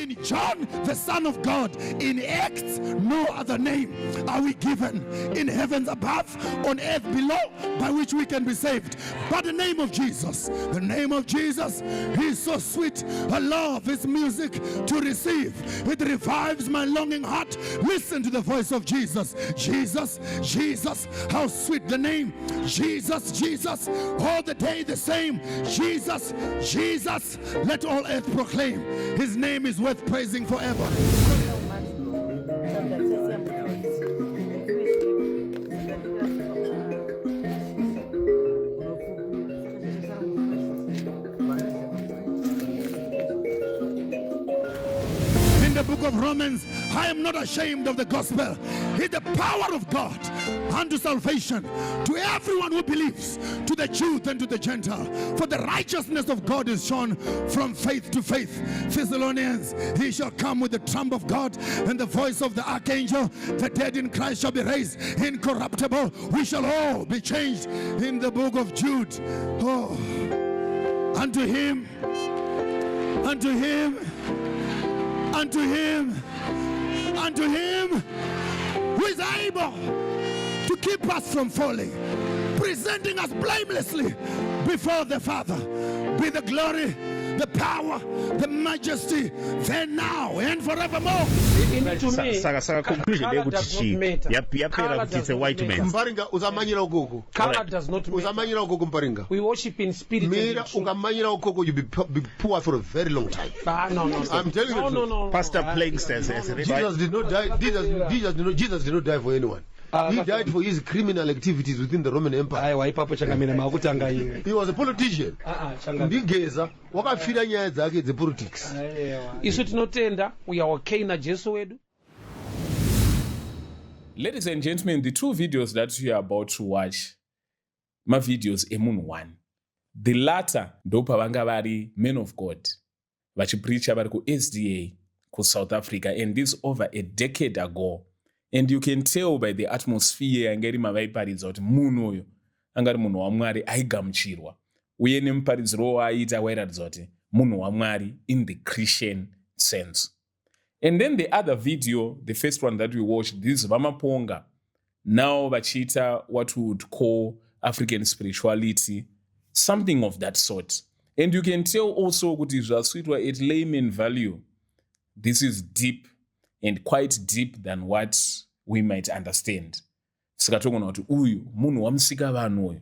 in John, the Son of God. In Acts, no other name are we given in heavens above, on earth below, by which we can be saved. But the name of Jesus, the name of Jesus is so sweet. I love his music to receive. It revives my longing heart. Listen to the voice of Jesus. Jesus, Jesus, how sweet the name. Jesus, Jesus, all the day the same. Jesus, Jesus, let all earth proclaim. His name is worth praising forever. In the book of Romans, I am not ashamed of the gospel. It's the power of God unto salvation to everyone who believes, to the Jew and to the Gentile. For the righteousness of God is shown from faith to faith. Thessalonians, he shall come with the trump of God and the voice of the archangel. The dead in Christ shall be raised incorruptible. We shall all be changed. In the book of Jude, oh, unto him, unto him, unto him, unto him who is able to keep us from falling, presenting us blamelessly before the Father, be the glory, the power, the majesty, then now and forevermore. Saka conclusion color does not matter. Color does not white man. Mparinga uzamanyira ukoko. Color does not matter. Uzamanyira ukoko mparinga. We worship in spirit and in Mira truth. ukamanyira ukoko, you be poor for a very long time. No. I'm telling you. No. Pastor Planks says Jesus did not die. Jesus did not die for anyone. He died for his criminal activities within the Roman Empire. He was a politician. Ndigeza wakafira nyaya dzake dzepolitics. Isu tinotenda we are okay na Jesu wedu. Ladies and gentlemen, the two videos that you are about to watch, my videos emunhu one. The latter ndopa vanga vari men of God vachipreacha vari ku SDA ku South Africa, and this over a decade ago. And you can tell by the atmosphere angeri mavaiparidza kuti munhu uyu angari munhu waMwari aigamuchirwa, uye nemuparidziro waaita wairatidza kuti munhu waMwari in the Christian sense. And then the other video, the first one that we watched, this is Maponga, now vachiita what we would call African spirituality, something of that sort. And you can tell also kuti zvasvitwa at layman value, this is deep and quite deep than what we might understand. Saka togona kuti uyu munhu wamusika vanhu uyu,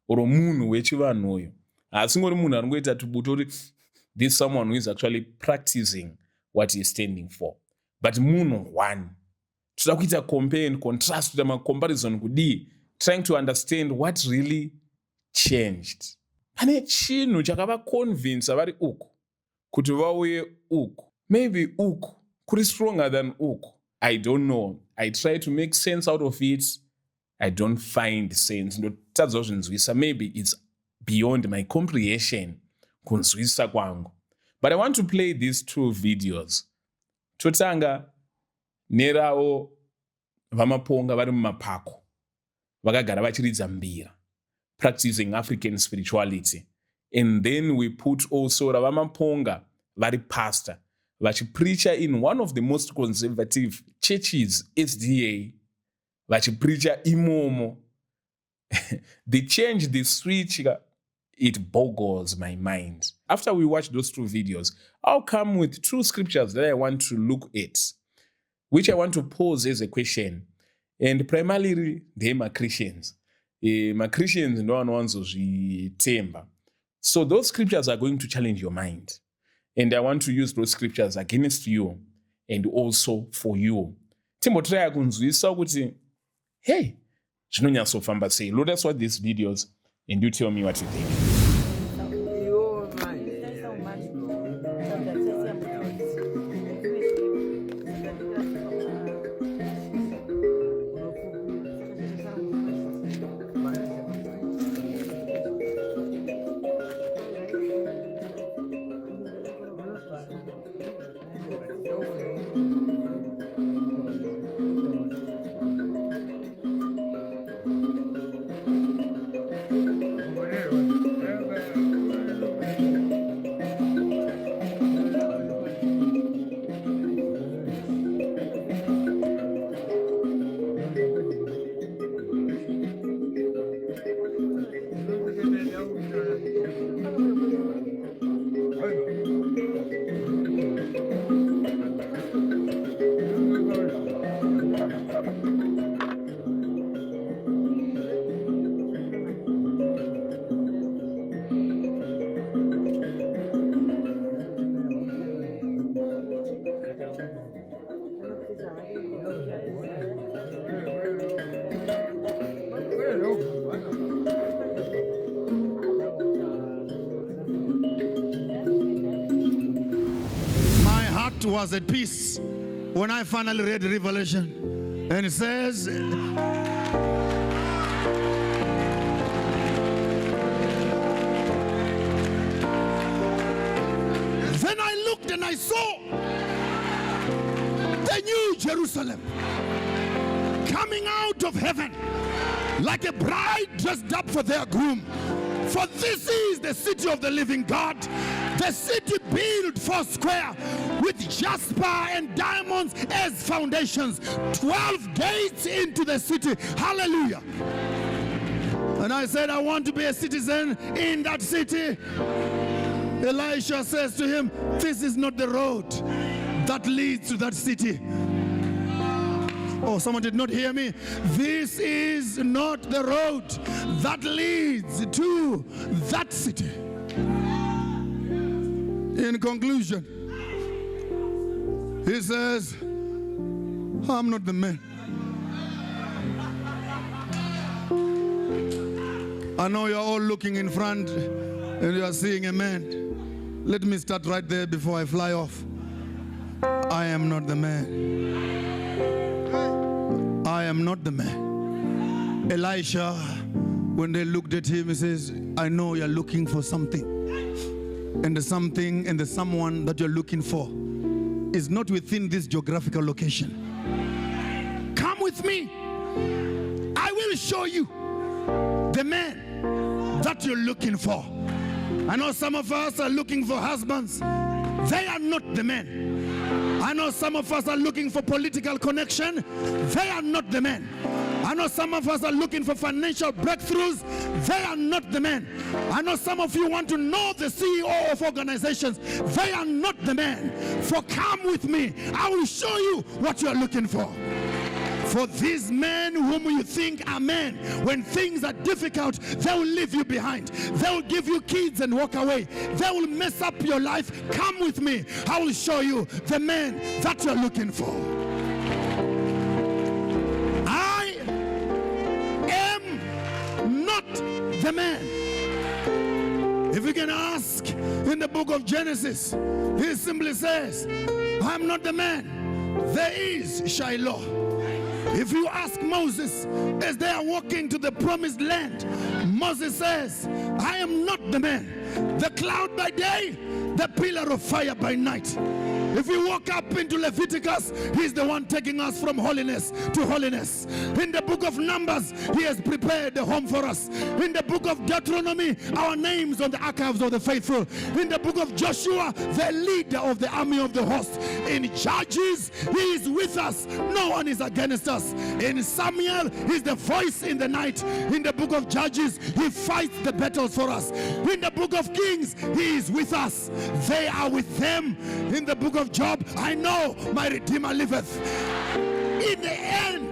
oro munhu wechivanhu uyu. Asingori munhu anongoita tubuto kuti this is someone who is actually practicing what he is standing for. But munhu one. Toda kuita compare and contrast with ma comparison kudi, trying to understand what really changed. Pane chinhu chakava convince vari uku kuti vauye uku. Maybe uku kuri stronger than uku. I don't know. I try to make sense out of it. I don't find sense. Maybe it's beyond my comprehension. But I want to play these two videos. Totanga nerao vamaponga vari mumapako vakagara vachiridza mbira, practicing African spirituality. And then we put also ravamaponga vari pastor vachipreacha in one of the most conservative churches, SDA, vachipreacha imomo. They changed the switch. It boggles my mind. After we watch those two videos, I'll come with two scriptures that I want to look at, which I want to pose as a question. And primarily, they are Christians. My Christians no one wants to temper. So those scriptures are going to challenge your mind. And I want to use those scriptures against you and also for you. Timothy kunzwisa kuti, hey, zvinonyasofamba sei. Let us watch these videos and you tell me what you think. heart was at peace when I finally read Revelation. And it says, then I looked and I saw the new Jerusalem coming out of heaven like a bride dressed up for their groom. For this is the city of the living God, the city built four square with jasper and diamonds as foundations, 12 gates into the city. Hallelujah. And I said, I want to be a citizen in that city. Elisha says to him, this is not the road that leads to that city. Oh, someone did not hear me. This is not the road that leads to that city. In conclusion, he says, I'm not the man. I know you're all looking in front and you are seeing a man. Let me start right there before I fly off. I am not the man. I am not the man. Elisha, when they looked at him, he says, I know you're looking for something. And the something and the someone that you're looking for is not within this geographical location. Come with me. I will show you the man that you're looking for. I know some of us are looking for husbands. They are not the men. I know some of us are looking for political connection. They are not the men. I know some of us are looking for financial breakthroughs. They are not the men. I know some of you want to know the CEO of organizations. They are not the men. For come with me. I will show you what you are looking for. For these men whom you think are men, when things are difficult, they will leave you behind. They will give you kids and walk away. They will mess up your life. Come with me. I will show you the man that you're looking for. I am not the man. If you can ask in the book of Genesis, he simply says, I'm not the man. There is Shiloh. If you ask Moses as they are walking to the promised land, Moses says, I am not the man. The cloud by day, the pillar of fire by night. If we walk up into Leviticus, he's the one taking us from holiness to holiness. In the book of Numbers, he has prepared a home for us. In the book of Deuteronomy, our names on the archives of the faithful. In the book of Joshua, the leader of the army of the host. In Judges, he is with us. No one is against us. In Samuel, he's the voice in the night. In the book of Judges, he fights the battles for us. In the book of Kings, he is with us. They are with them. In the book of Job, I know my Redeemer liveth. In the end,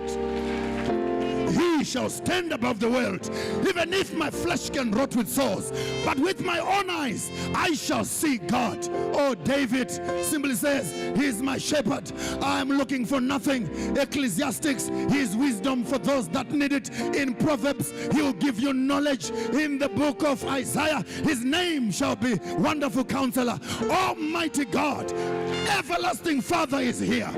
he shall stand above the world, even if my flesh can rot with sores. But with my own eyes, I shall see God. Oh, David simply says, he is my shepherd. I am looking for nothing. Ecclesiastics, his wisdom for those that need it. In Proverbs, he will give you knowledge. In the book of Isaiah, his name shall be Wonderful Counselor. Almighty God, Everlasting Father is here.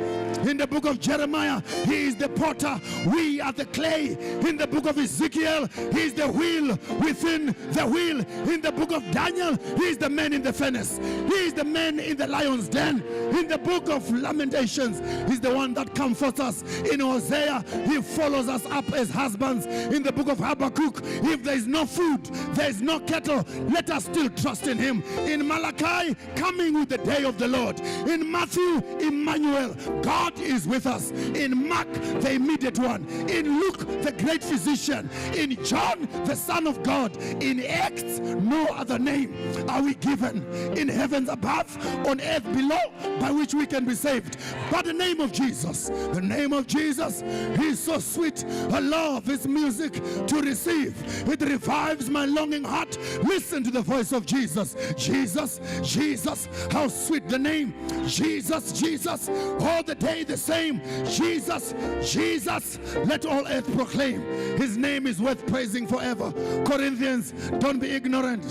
In the book of Jeremiah, he is the potter. We are the clay. In the book of Ezekiel, he is the wheel within the wheel. In the book of Daniel, he is the man in the furnace. He is the man in the lion's den. In the book of Lamentations, he's the one that comforts us. In Hosea, he follows us up as husbands. In the book of Habakkuk, if there is no food, there is no cattle, let us still trust in him. In Malachi, coming with the day of the Lord. In Matthew, Emmanuel, God is with us. In Mark, the immediate one. In Luke, the great physician. In John, the Son of God. In Acts, no other name are we given in heavens above, on earth below, by which we can be saved. But the name of Jesus, the name of Jesus, he is so sweet. I love his music to receive. It revives my longing heart. Listen to the voice of Jesus. Jesus, Jesus, how sweet the name. Jesus, Jesus, all the day the same. Jesus, Jesus, let all earth proclaim. His name is worth praising forever. Corinthians, don't be ignorant.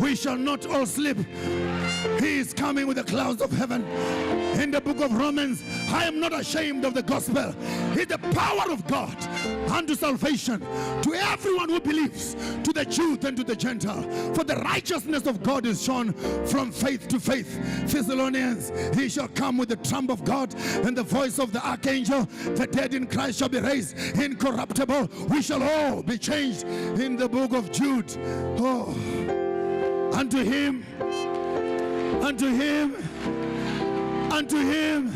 We shall not all sleep. He is coming with the clouds of heaven. In the book of Romans, I am not ashamed of the gospel. It's the power of God unto salvation to everyone who believes, to the Jew and to the Gentile. For the righteousness of God is shown from faith to faith. Thessalonians, he shall come with the trump of God and the voice of the archangel. The dead in Christ shall be raised incorruptible. We shall all be changed. In the book of Jude, oh, unto him, unto him, unto him,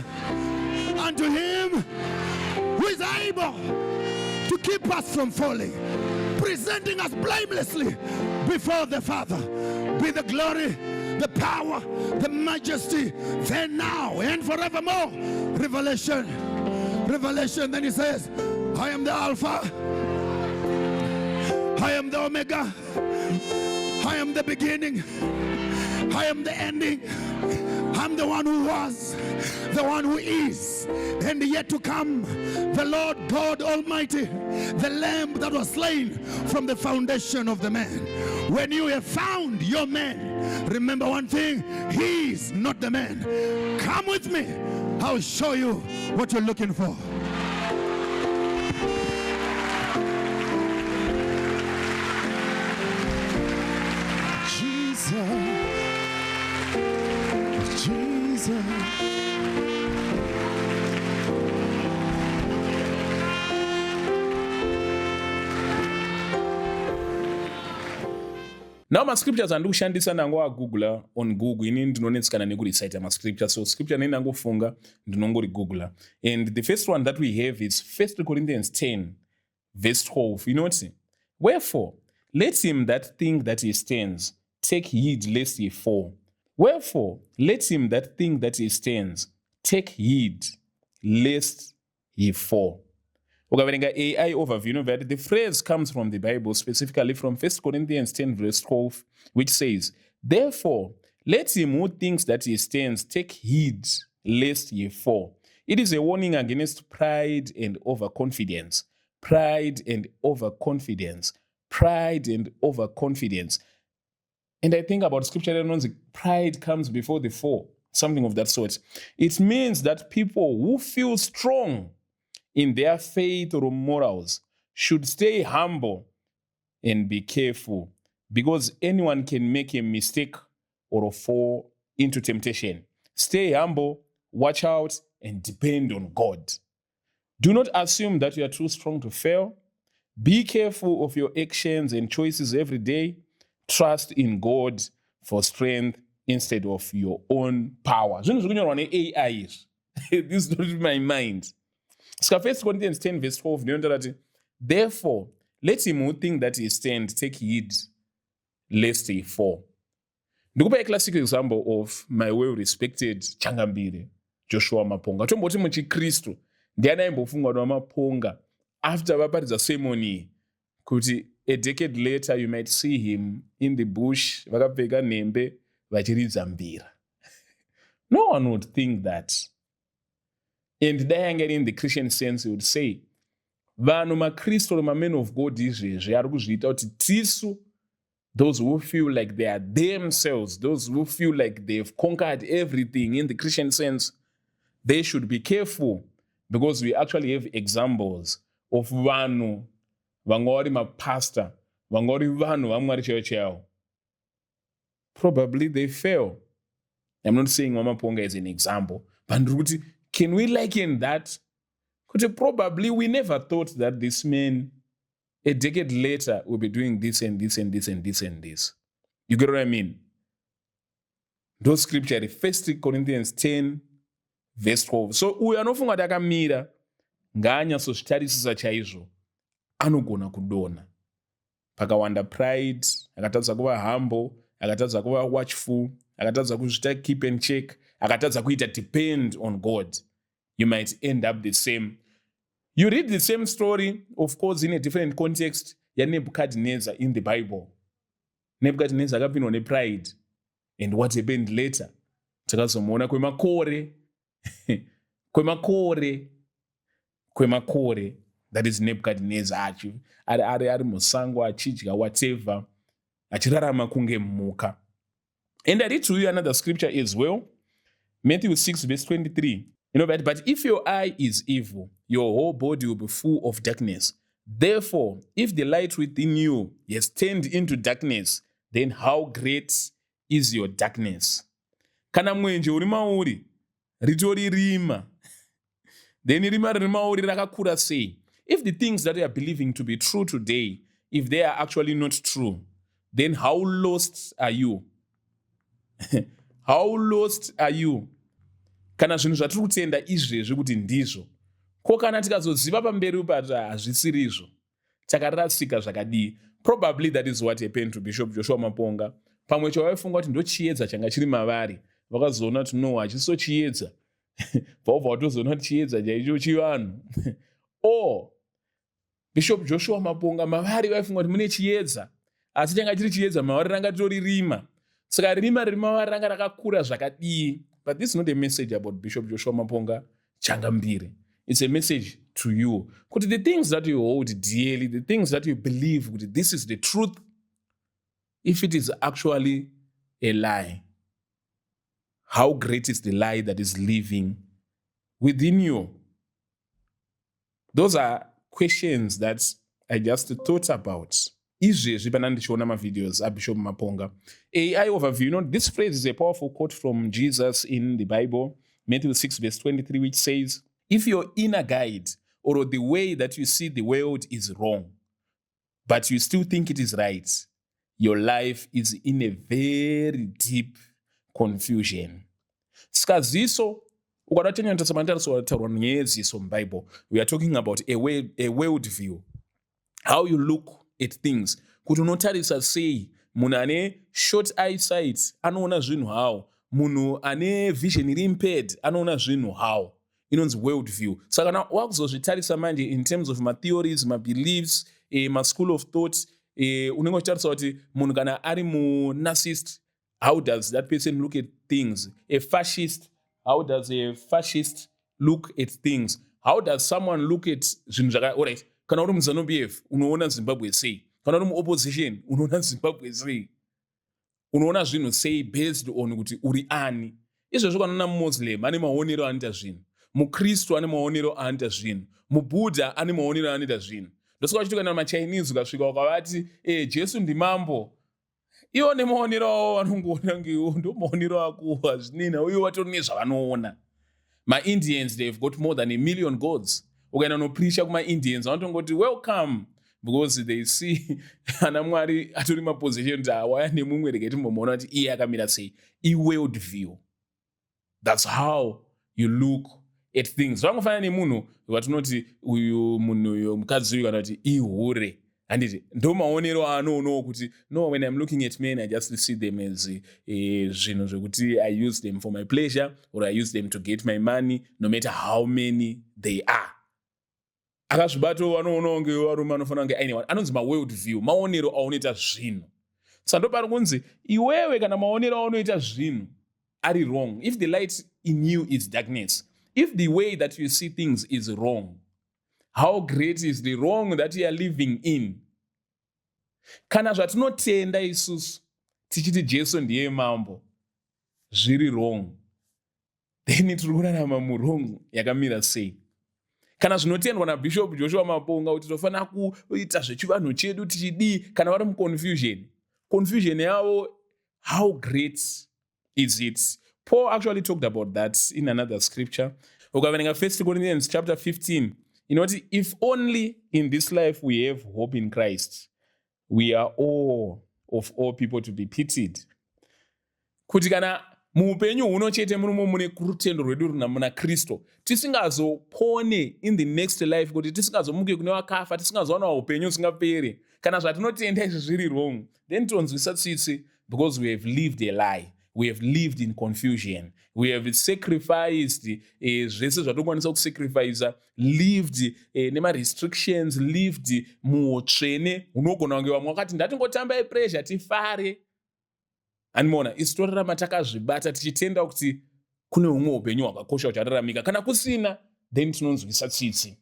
unto him who is able to keep us from falling, presenting us blamelessly before the Father, be the glory, the power, the majesty, then, now, and forevermore. Revelation, then he says, I am the Alpha, I am the Omega, I am the beginning, I am the ending. I'm the one who was, the one who is, and yet to come, the Lord God Almighty, the Lamb that was slain from the foundation of the man. When you have found your man, remember one thing, he is not the man. Come with me, I'll show you what you're looking for. Jesus. Now mascriptures andikushandisa nango agugula on Google ini ndinonetsikana nekurecite mascriptures, so scripture nenangofunga ndinongorigoogla. And the first one that we have is 1 Corinthians 10 verse 12. You know what? Wherefore let him that think that he stands take heed lest he fall. Wherefore, let him that think that he stands take heed lest he fall. Ukaverenga AI overview, you know that the phrase comes from the Bible, specifically from 1 Corinthians 10 verse 12, which says, therefore, let him who thinks that he stands take heed lest he fall. It is a warning against pride and overconfidence. Pride and overconfidence. Pride and overconfidence. And I think about scripture that knows pride comes before the fall, something of that sort. It means that people who feel strong in their faith or morals should stay humble and be careful, because anyone can make a mistake or fall into temptation. Stay humble, watch out, and depend on God. Do not assume that you are too strong to fail. Be careful of your actions and choices every day. Trust in God for strength instead of your own power. This is not in my mind. 1 Corinthians 10 verse 12. Therefore, let him who think that he stands take heed lest he fall. Ndikupa a classic example of my well-respected Changambire, Joshua Maponga. Tomboti muchikristu ndiana imbofungwa na Maponga after vaparidza ceremony kuti a decade later you might see him in the bush vakapfeka nembe vachiridza mbira. No one would think that. And dai in the Christian sense would say, vanhu makristu or men of God izvezvi ari kuzviita kuti tisu, those who feel like they are themselves, those who feel like they've conquered everything in the Christian sense, they should be careful, because we actually have examples of vanhu vangori mapastor, vangori vanhu vamwari church yao. Probably they fail. I'm not saying Maponga is an example, but can we liken that? Because probably we never thought that this man, a decade later, will be doing this and this and this and this and this. You get what I mean? Those scriptures, 1 Corinthians 10, verse 12. So, uyo anofunga kuti akamira ngaanyasozvitarisisa chaizvo, anogona kudona. Pakawanda pride, akatadza kuva humble, akatadza kuva watchful, akatadza kuzvita keep and check, akatadza kuita depend on God. You might end up the same. You read the same story, of course, in a different context, ya Nebuchadnezzar in the Bible. Nebuchadnezzar akapindwa nepride. And what happened later? Takazomuona kwemakore, that is Nebuchadnezzar ari musango achidya whatever, achirarama kunge mhuka. And I read to you another scripture as well. Matthew 6 verse 23. But if your eye is evil, your whole body will be full of darkness. Therefore, if the light within you has turned into darkness, then how great is your darkness? Kana mwenje uri mauri, ritori rima. Then rima riri mauri rakakura sei. If the things that you are believing to be true today, if they are actually not true, then how lost are you? How lost are you? Kana zvinhu zvatiri kutenda izvezvi kuti ndizvo, ko kana tikazoziva pamberi pati hazvisiri izvo, takarasika zvakadii. Probably that is what happened to Bishop Joshua Maponga. Pamwe chavaifunga kuti ndo chiedza changa chiri mavari, vakazoona kuti no, hachiso chiedza. Vaobva watozoona kuti chiedza chaicho chivanhu. Or Bishop Joshua Maponga, mavari vaifunga kuti mune chiedza, asi changa chiri chiedza, mavari ranga tori rima. Saka rima riri mavari ranga rakakura zvakadii. But this is not a message about Bishop Joshua Maponga, Changambire. It's a message to you. Because the things that you hold dearly, the things that you believe, this is the truth, if it is actually a lie, how great is the lie that is living within you? Those are questions that I just thought about. Izvezvi pana ndichiona mavideos aBishop Maponga. AI overview, this phrase is a powerful quote from Jesus in the Bible, Matthew 6 verse 23, which says, if your inner guide or the way that you see the world is wrong, but you still think it is right, your life is in a very deep confusion. Skaziso, we are talking about a world view, how you look at things. Kuti unotarisa sei munhu ane short eyesight anoona zvinhu hawo, munhu ane vision iri impaired anoona zvinhu hawo, inonzi world view. Saka kana wakuzozvitarisa manje in terms of ma-theories, ma-beliefs, ma-school of thought, unenge uchitarisa kuti munhu kana ari mu-narcissist, how does that person look at things? A fascist, how does a fascist look at things? How does someone look at zvinhu alright, kana uri muZANU-PF unoona Zimbabwe sei? Kana uri mu-opposition unoona Zimbabwe sei? Unoona zvinhu sei based on kuti uri ani? Izvozvo kana muMuslim ane maonero anoita zvinhu, muKristu ane maonero anoita zvinhu, muBudha ane maonero anoita zvinhu. Ndosaka uchiti kana maChinese ukasvika ukavati Jesu ndimambo, iwo nemaonero avo vanongoona ngeiwo ndo maonero ako hazvinena, uye vatori nezvavanoona. Ma-Indians, they've got more than 1 million gods. Ukaenda nopreacha kuma-Indians vanotongoti welcome, because they see ana Mwari atori maposition kuti awaya nemumwe regai timbomuona kuti iye akamira sei. I-world view. That's how you look at things. Vangofanana nemunhu vatinoti uyu munhu uyo mukadzi uyu kana kuti ihure. Handiti ndo maonero anoonawo kuti no, when I'm looking at men I just see them as zvinhu zvekuti I use them for my pleasure or I use them to get my money no matter how many they are. Akazvibato vanoonawo ngevarume anofanira kunge aine anonzi ma-world view, maonero aunoita zvinhu. Saka ndopari kunzi iwewe kana maonero aunoita zvinhu ari wrong, if the light in you is darkness, if the way that you see things is wrong, how great is the wrong that you are living in? Kana zvatinotenda isusu tichiti Jesu ndiye mambo zviri wrong, then tiri kurarama murong yakamira sei? Kana zvinotendwa naBishop Joshua Maponga kuti tofanira kuita zvechivanhu chedu tichidii kana vari muconfusion yavo, how great is it? Paul actually talked about that in another scripture. Ukaverenga 1 Corinthians chapter 15, you know, if only in this life we have hope in Christ, we are all of all people to be pitied. Kuti kana muupenyu huno chete murumo mune kurutendo rwedu runa muna Kristo, tisingazopone in the next life, kuti tisingazomuke kune vakafa, tisingazowana upenyu usingaperi, kana zvatinotenda izvi zviri wrong, then tonzwisa tsitsi, because we have lived a lie. We have lived in confusion. We have sacrificed zvese zvatokwanisa kusacrifice, lived nema-restrictions, lived muutsvene hunogona kunge vamwe vakati ndatingotambai pressure tifare. Animona, isu torarama takazvibata tichitenda kuti kune humwe upenyu hwakakosha huchararamika. Kana kusina, then tinonzwisa tsitsi.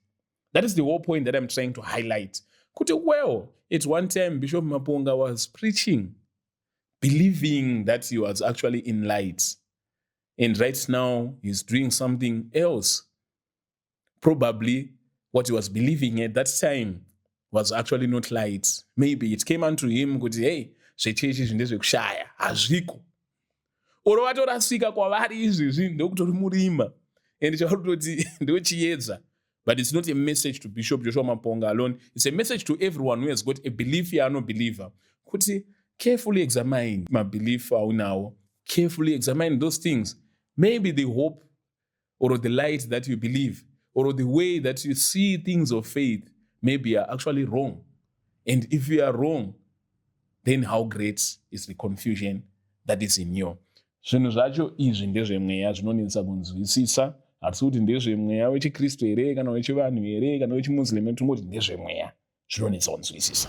That is the whole point that I'm trying to highlight. Kuti well, at one time Bishop Maponga was preaching believing that he was actually in light. And right now, he's doing something else. Probably what he was believing at that time was actually not light. Maybe it came unto him, kuti, hey, zvechechi izvi ndezvekushaya, hazviko. Oro vatorasika kwavari izvizvi ndokutori murima. And chavarutoti ndochiedza. But it's not a message to Bishop Joshua Maponga alone. It's a message to everyone who has got a belief or no believer. Kuti carefully examine my belief now. Carefully examine those things. Maybe the hope or the light that you believe or the way that you see things of faith maybe are actually wrong. And if you are wrong, then how great is the confusion that is in you. Zvinhu zvacho izvi ndezvemweya zvinonetsa kunzwisisa. Hatisi kuti ndezvemweya wechiKristu here kana wechivanhu here kana wechimuslim tongoti ndezvemweya zvinonetsa kunzwisisa.